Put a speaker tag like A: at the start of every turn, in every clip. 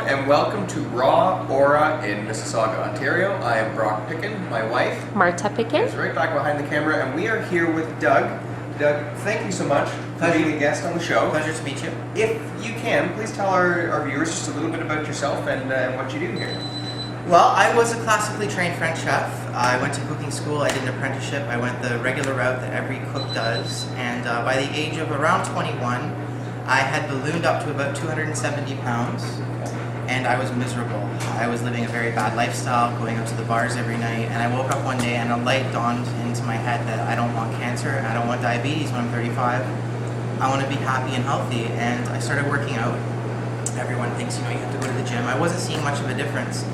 A: And welcome to Raw Aura in Mississauga, Ontario. I am Brock Pickin, my wife,
B: Marta Pickin,
A: is right back behind the camera, and we are here with Doug. Doug, thank you so much for being a guest on the show.
C: Pleasure to meet you.
A: If you can, please tell our viewers just a little bit about yourself and what you do here.
C: Well, I was a classically trained French chef. I went to cooking school, I did an apprenticeship, I went the regular route that every cook does, and by the age of around 21, I had ballooned up to about 270 pounds. And I was miserable. I was living a very bad lifestyle, going out to the bars every night, and I woke up one day and a light dawned into my head that I don't want cancer, and I don't want diabetes when I'm 35. I want to be happy and healthy, and I started working out. Everyone thinks, you have to go to the gym. I wasn't seeing much of a difference.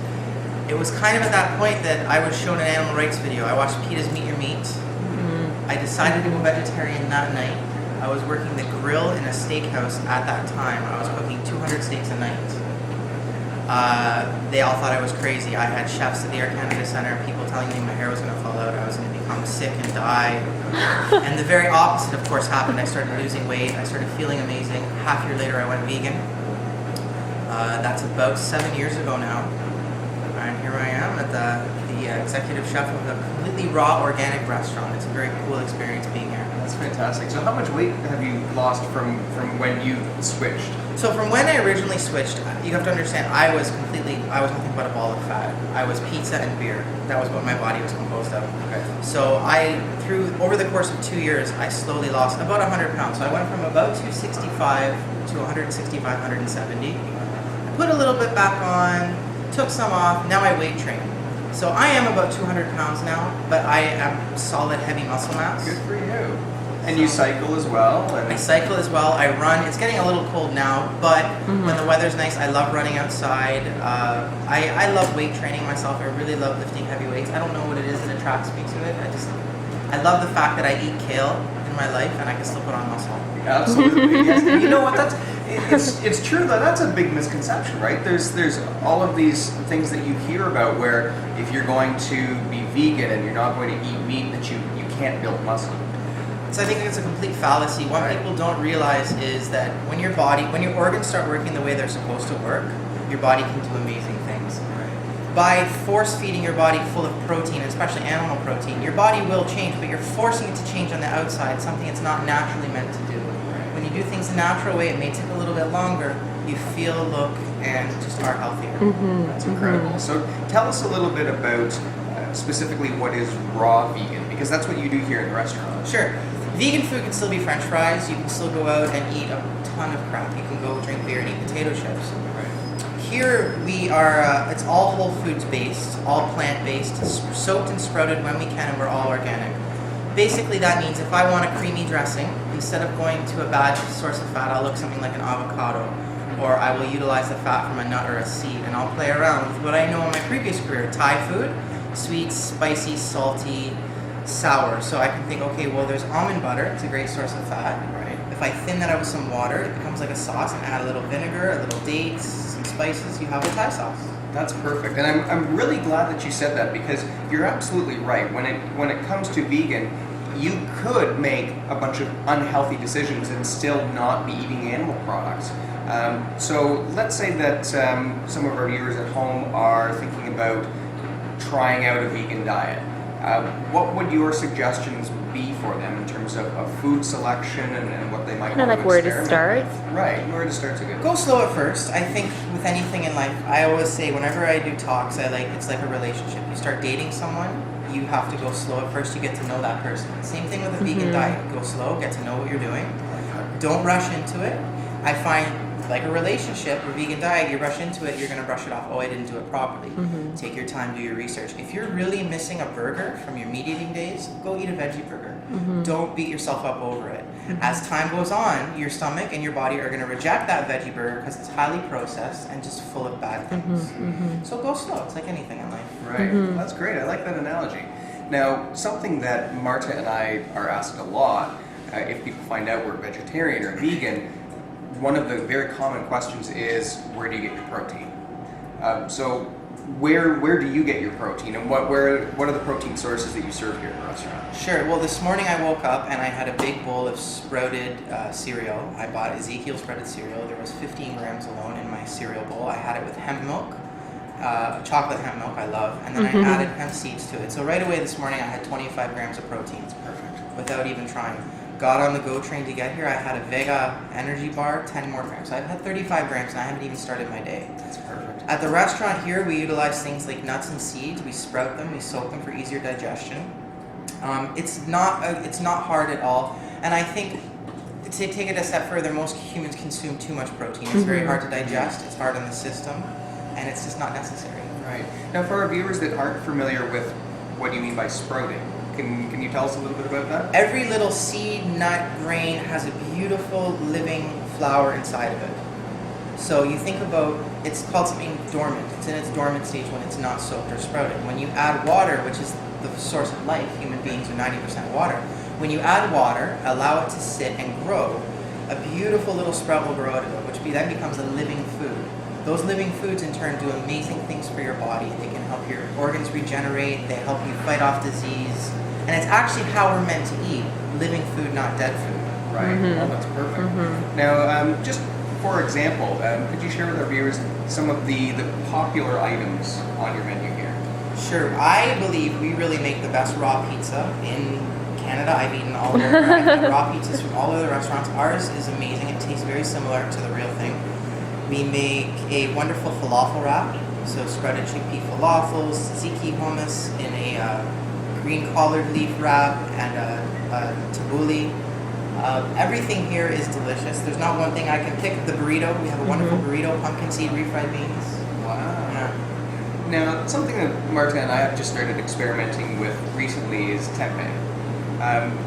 C: It was kind of at that point that I was shown an animal rights video. I watched PETA's Meet Your Meat. I decided to go vegetarian that night. I was working the grill in a steakhouse at that time. I was cooking 200 steaks a night. They all thought I was crazy. I had chefs at the Air Canada Centre, people telling me my hair was going to fall out, I was going to become sick and die. And the very opposite, of course, happened. I started losing weight, I started feeling amazing. Half a year later, I went vegan. That's about 7 years ago now. And here I am at the executive chef of a completely raw organic restaurant. It's a very cool experience being here.
A: That's fantastic. So how much weight have you lost from when you switched?
C: So from when I originally switched, you have to understand, I was nothing but a ball of fat. I was pizza and beer. That was what my body was composed of.
A: Okay.
C: So over the course of 2 years, I slowly lost about 100 pounds. So I went from about 265 to 165, 170. I put a little bit back on, took some off, now I weight train. So I am about 200 pounds now, but I am solid, heavy muscle mass.
A: Good for you. And you cycle as well?
C: I cycle as well. I run. It's getting a little cold now, but when the weather's nice, I love running outside. I love weight training myself. I really love lifting heavy weights. I don't know what it is that attracts me to it. I love the fact that I eat kale in my life and I can still put on muscle.
A: Absolutely. Yes. And you know what? It's true though. That's a big misconception, right? There's all of these things that you hear about where if you're going to be vegan and you're not going to eat meat, that you can't build muscle.
C: So I think it's a complete fallacy. What people don't realize is that when your organs start working the way they're supposed to work, your body can do amazing things. By force feeding your body full of protein, especially animal protein, your body will change, but you're forcing it to change on the outside, something it's not naturally meant to do. When you do things the natural way, it may take a little bit longer, you feel, look, and just are healthier.
A: That's incredible. So tell us a little bit about specifically what is raw vegan, because that's what you do here in the restaurant.
C: Sure. Vegan food can still be French fries. You can still go out and eat a ton of crap. You can go drink beer and eat potato chips. Here we are, it's all whole foods based, all plant based, soaked and sprouted when we can, and we're all organic. Basically that means if I want a creamy dressing, instead of going to a bad source of fat, I'll look something like an avocado, or I will utilize the fat from a nut or a seed, and I'll play around with what I know in my previous career, Thai food, sweet, spicy, salty, sour. So I can think, okay, well, there's almond butter. It's a great source of fat. Right. If I thin that out with some water, it becomes like a sauce, and add a little vinegar, a little dates, some spices. You have a Thai sauce.
A: That's perfect, and I'm really glad that you said that, because you're absolutely right. When it comes to vegan, you could make a bunch of unhealthy decisions and still not be eating animal products. So let's say that some of our viewers at home are thinking about trying out a vegan diet. What would your suggestions be for them in terms of food selection and what they might want
B: like
A: to
B: where to start?
A: Right, where to start's a good.
C: Go slow at first. I think with anything in life, I always say whenever I do talks, it's like a relationship. You start dating someone, you have to go slow at first. You get to know that person. Same thing with a vegan diet. Go slow, get to know what you're doing. Don't rush into it. I find, like a relationship or vegan diet, you rush into it, you're going to brush it off. Oh, I didn't do it properly. Take your time, do your research. If you're really missing a burger from your meat eating days, go eat a veggie burger. Don't beat yourself up over it. As time goes on, your stomach and your body are going to reject that veggie burger because it's highly processed and just full of bad things. So go slow. It's like anything in life.
A: Right. That's great. I like that analogy. Now, something that Marta and I are asked a lot if people find out we're vegetarian or vegan, one of the very common questions is, where do you get your protein? So where do you get your protein, and what are the protein sources that you serve here at the restaurant?
C: Sure. Well, this morning I woke up and I had a big bowl of sprouted cereal. I bought Ezekiel sprouted cereal. There was 15 grams alone in my cereal bowl. I had it with hemp milk, chocolate hemp milk I love, and then I added hemp seeds to it. So right away this morning I had 25 grams of protein. It's perfect. Without even trying. Got on the GO train to get here. I had a Vega energy bar, 10 more grams. So I've had 35 grams and I haven't even started my day.
A: That's perfect.
C: At the restaurant here, we utilize things like nuts and seeds. We sprout them, we soak them for easier digestion. It's not hard at all. And I think, to take it a step further, most humans consume too much protein. It's very hard to digest, it's hard on the system, and it's just not necessary.
A: Right. Now, for our viewers that aren't familiar with what you mean by sprouting, can you tell us a little bit about that?
C: Every little seed, nut, grain has a beautiful living flower inside of it. So you think about, it's called something dormant. It's in its dormant stage when it's not soaked or sprouted. When you add water, which is the source of life, human beings are 90% water. When you add water, allow it to sit and grow, a beautiful little sprout will grow out of it, which then becomes a living food. Those living foods in turn do amazing things for your body. They can help your organs regenerate, they help you fight off disease, and it's actually how we're meant to eat, living food, not dead food.
A: Right, well, that's perfect. Now, just for example, could you share with our viewers some of the popular items on your menu here?
C: Sure. I believe we really make the best raw pizza in Canada. I've eaten all of the raw pizzas from all of the restaurants. Ours is amazing. It tastes very similar to the real thing. We make a wonderful falafel wrap, so sprouted chickpea falafels, tzatziki hummus in a green collard leaf wrap, and a tabbouleh. Everything here is delicious. There's not one thing I can pick. The burrito, we have a wonderful burrito, pumpkin seed refried beans.
A: Wow.
C: Yeah.
A: Now, something that Marta and I have just started experimenting with recently is tempeh.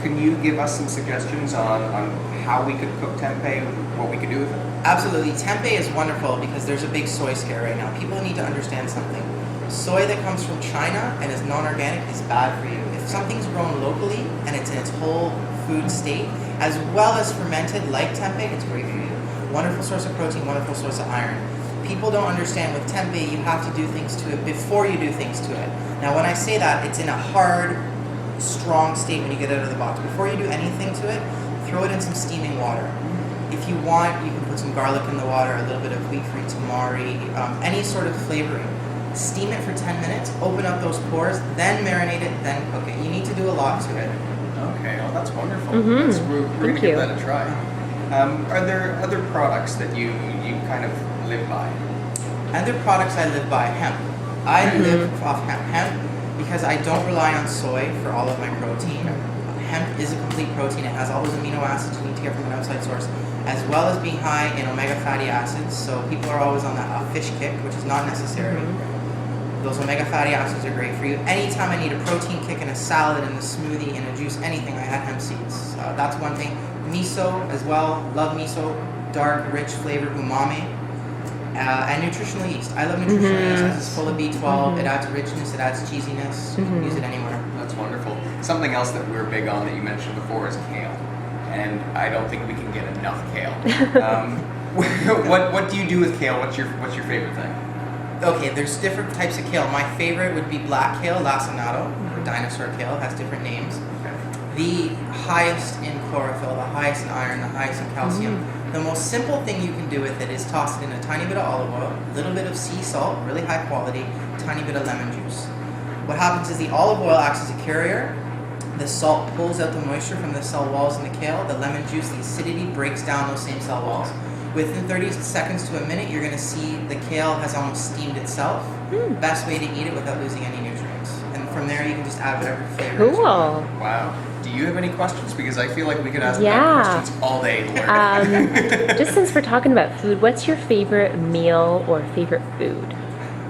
A: Can you give us some suggestions on how we could cook tempeh, what we could do with it?
C: Absolutely. Tempeh is wonderful because there's a big soy scare right now. People need to understand something. Soy that comes from China and is non-organic is bad for you. If something's grown locally and it's in its whole food state, as well as fermented like tempeh, it's great for you. Wonderful source of protein, wonderful source of iron. People don't understand with tempeh, you have to do things to it before you do things to it. Now when I say that, it's in a hard, strong state when you get it out of the box. Before you do anything to it, throw it in some steaming water. If you want, you can put some garlic in the water, a little bit of wheat-free tamari, any sort of flavoring. Steam it for 10 minutes, open up those pores, then marinate it, then cook it. You need to do a lot to it.
A: Okay, well that's wonderful. We're going to give that a try. Are there other products that you kind of live by?
C: Other products I live by, hemp. I live off hemp because I don't rely on soy for all of my protein. Hemp is a complete protein. It has all those amino acids you need to get from an outside source, as well as being high in omega fatty acids. So people are always on that fish kick, which is not necessary. Those omega fatty acids are great for you. Anytime I need a protein kick in a salad, in a smoothie, in a juice, anything, I had hemp seeds. That's one thing. Miso as well. Love miso. Dark, rich flavored umami. And nutritional yeast. I love nutritional yeast because it's full of B12. It adds richness. It adds cheesiness. You can use it anywhere.
A: That's wonderful. Something else that we're big on that you mentioned before is kale. And I don't think we can get enough kale. What do you do with kale? What's your favorite thing?
C: Okay, there's different types of kale. My favorite would be black kale, lacinato, or dinosaur kale. It has different names.
A: Okay.
C: The highest in chlorophyll, the highest in iron, the highest in calcium. The most simple thing you can do with it is toss it in a tiny bit of olive oil, a little bit of sea salt, really high quality, tiny bit of lemon juice. What happens is the olive oil acts as a carrier. The salt pulls out the moisture from the cell walls in the kale. The lemon juice, the acidity, breaks down those same cell walls. Within 30 seconds to a minute, you're going to see the kale has almost steamed itself. Best way to eat it without losing any nutrients. And from there, you can just add whatever flavor.
B: Cool.
A: Wow. Do you have any questions? Because I feel like we could ask questions all day to learn.
B: Just since we're talking about food, what's your favorite meal or favorite food?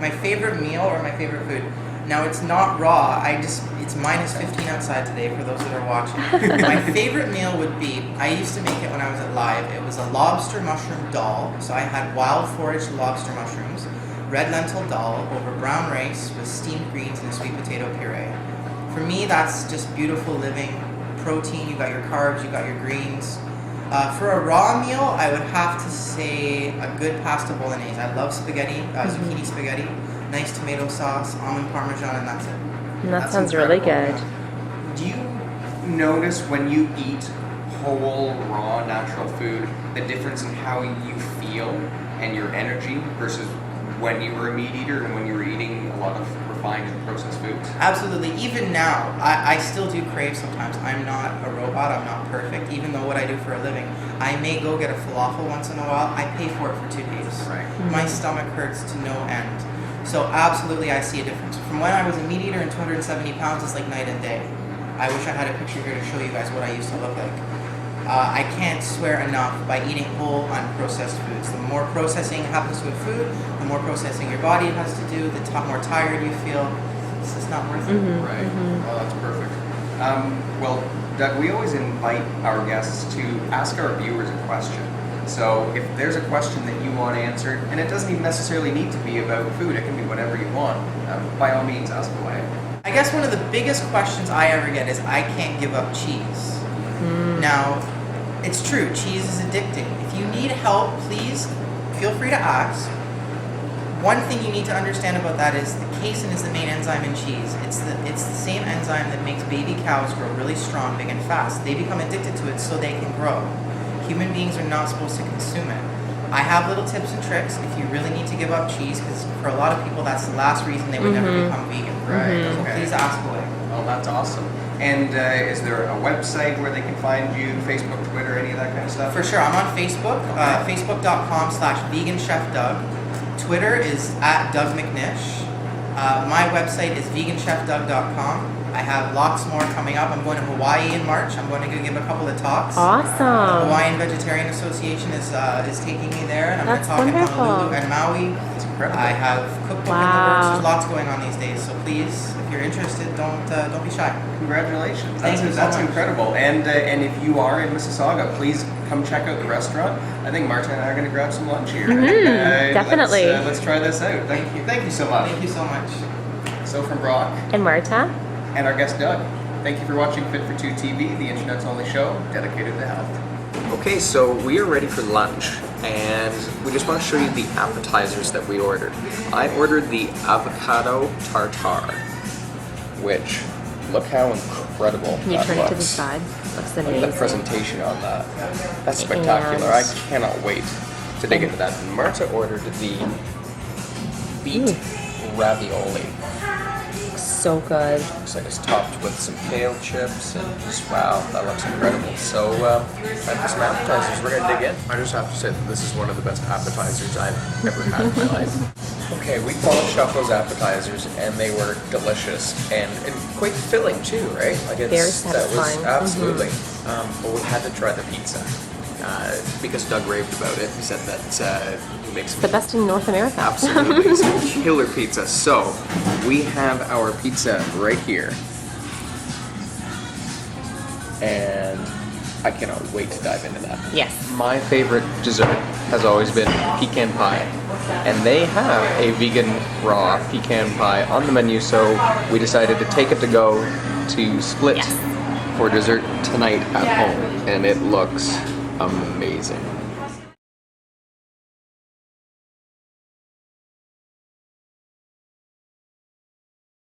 C: My favorite meal or my favorite food? Now, it's not raw. It's minus 15 outside today for those that are watching. My favorite meal would be, I used to make it when I was at Live. It was a lobster mushroom dal. So I had wild foraged lobster mushrooms, red lentil dal over brown rice with steamed greens and a sweet potato puree. For me, that's just beautiful living protein, you got your carbs, you got your greens. For a raw meal, I would have to say a good pasta bolognese. I love spaghetti, zucchini spaghetti, nice tomato sauce, almond parmesan, and that's it.
B: And that
A: That's
B: sounds really
A: incredible.
B: good.
A: Do you notice when you eat whole, raw, natural food, the difference in how you feel and your energy versus when you were a meat eater and when you were eating a lot of refined and processed foods?
C: Absolutely. Even now, I still do crave sometimes. I'm not a robot. I'm not perfect. Even though what I do for a living, I may go get a falafel once in a while. I pay for it for 2 days.
A: Right.
C: My stomach hurts to no end. So absolutely, I see a difference. From when I was a meat eater and 270 pounds, it's like night and day. I wish I had a picture here to show you guys what I used to look like. I can't swear enough by eating whole, unprocessed foods. The more processing happens with food, the more processing your body has to do, the more tired you feel. It's just not worth it.
A: Right. Oh, that's perfect. Well, Doug, we always invite our guests to ask our viewers a question. So if there's a question that you want answered, and it doesn't even necessarily need to be about food, it can be whatever you want, by all means, ask away.
C: I guess one of the biggest questions I ever get is, I can't give up cheese. Now, it's true, cheese is addicting. If you need help, please feel free to ask. One thing you need to understand about that is the casein is the main enzyme in cheese. It's the same enzyme that makes baby cows grow really strong, big, and fast. They become addicted to it so they can grow. Human beings are not supposed to consume it. I have little tips and tricks if you really need to give up cheese, because for a lot of people that's the last reason they would never become vegan.
A: Right.
C: So
A: Okay.
C: please ask away.
A: Oh, that's awesome. And is there a website where they can find you? Facebook, Twitter, any of that kind of stuff?
C: For sure, I'm on Facebook, facebook.com/veganchefdoug. Twitter is @DougMcNish. My website is veganchefdoug.com. I have lots more coming up. I'm going to Hawaii in March. I'm going to go give a couple of talks. The
B: Awesome.
C: Hawaiian Vegetarian Association is taking me there, and I'm going
B: That's
C: to talk in
B: wonderful.
C: Honolulu and Maui.
A: That's incredible.
C: I have cookbook in the
B: Wow.
C: works. There's lots going on these days, so please, if you're interested, don't be shy.
A: Congratulations.
C: Thank you so
A: That's
C: much.
A: incredible. And if you are in Mississauga, please come check out the restaurant. I think Marta and I are going to grab some lunch here.
B: Definitely.
A: Let's try this out. Thank you. Thank you so much.
C: Thank you so much.
A: So from Brock
B: And Marta?
A: and our guest Doug, thank you for watching Fit for Two TV, the internet's only show dedicated to health. Okay, so we are ready for lunch, and we just want to show you the appetizers that we ordered. I ordered the avocado tartare, which, look how incredible
B: Can you
A: that
B: turn it to the
A: looks.
B: side? Looks
A: Look at the
B: amazing.
A: presentation on that. That's spectacular. I cannot wait to dig into that. Marta ordered the beet ravioli.
B: So good.
A: Looks like it's topped with some kale chips and just, wow, that looks incredible. So, time for some appetizers. We're gonna dig in. I just have to say that this is one of the best appetizers I've ever had in my life. Okay, we polished off those appetizers and they were delicious and quite filling too, right? Like
B: Very
A: that was
B: satisfying.
A: absolutely. But we had to try the pizza because Doug raved about it. He said that he makes
B: The best in North America.
A: absolutely some killer pizza. So we have our pizza right here, and I cannot wait to dive into that.
B: Yes.
A: My favorite dessert has always been pecan pie, and they have a vegan raw pecan pie on the menu, so we decided to take it to go to Split
B: Yes.
A: for dessert tonight at home, and it looks amazing.